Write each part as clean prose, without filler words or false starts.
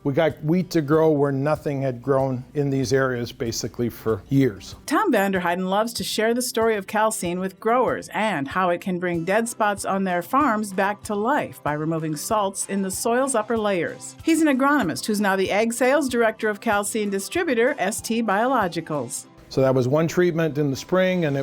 We got wheat to grow where nothing had grown in these areas basically for years. Tom Vanderheiden loves to share the story of Calcine with growers and how it can bring dead spots on their farms back to life by removing salts in the soil's upper layers. He's an agronomist who's now the Ag Sales Director of Calcine distributor ST Biologicals. So that was one treatment in the spring, and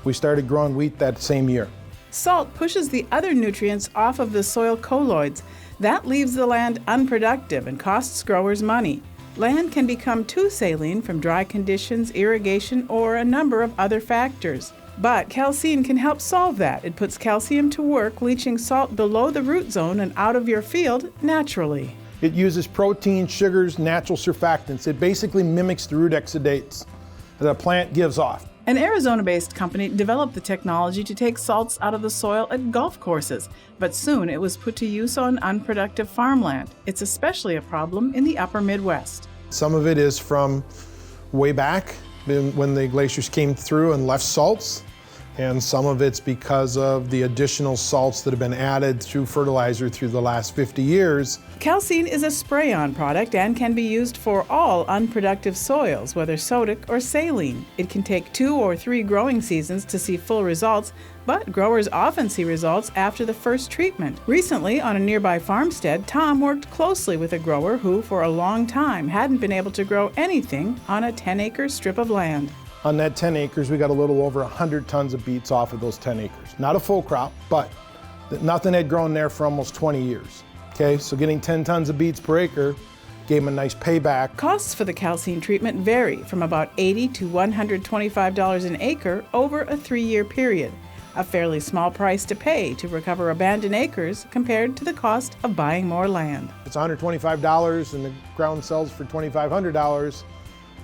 we started growing wheat that same year. Salt pushes the other nutrients off of the soil colloids. That leaves the land unproductive and costs growers money. Land can become too saline from dry conditions, irrigation, or a number of other factors. But Calcine can help solve that. It puts calcium to work, leaching salt below the root zone and out of your field naturally. It uses protein, sugars, natural surfactants. It basically mimics the root exudates that a plant gives off. An Arizona-based company developed the technology to take salts out of the soil at golf courses, but soon it was put to use on unproductive farmland. It's especially a problem in the upper Midwest. Some of it is from way back when the glaciers came through and left salts, and some of it's because of the additional salts that have been added through fertilizer through the last 50 years. Calcine is a spray-on product and can be used for all unproductive soils, whether sodic or saline. It can take 2 or 3 growing seasons to see full results, but growers often see results after the first treatment. Recently, on a nearby farmstead, Tom worked closely with a grower who, for a long time, hadn't been able to grow anything on a 10-acre strip of land. On that 10 acres, we got a little over 100 tons of beets off of those 10 acres. Not a full crop, but nothing had grown there for almost 20 years. Okay, so getting 10 tons of beets per acre gave them a nice payback. Costs for the Calcine treatment vary from about $80 to $125 an acre over a 3-year period. A fairly small price to pay to recover abandoned acres compared to the cost of buying more land. It's $125 and the ground sells for $2,500.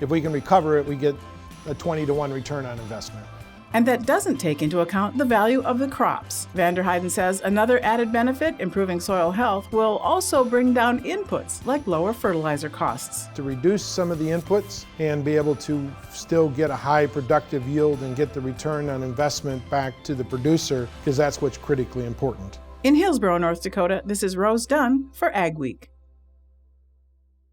If we can recover it, we get a 20-to-1 return on investment. And that doesn't take into account the value of the crops. Vanderheiden says another added benefit, improving soil health, will also bring down inputs like lower fertilizer costs. To reduce some of the inputs and be able to still get a high productive yield and get the return on investment back to the producer, because that's what's critically important. In Hillsboro, North Dakota, this is Rose Dunn for AgWeek.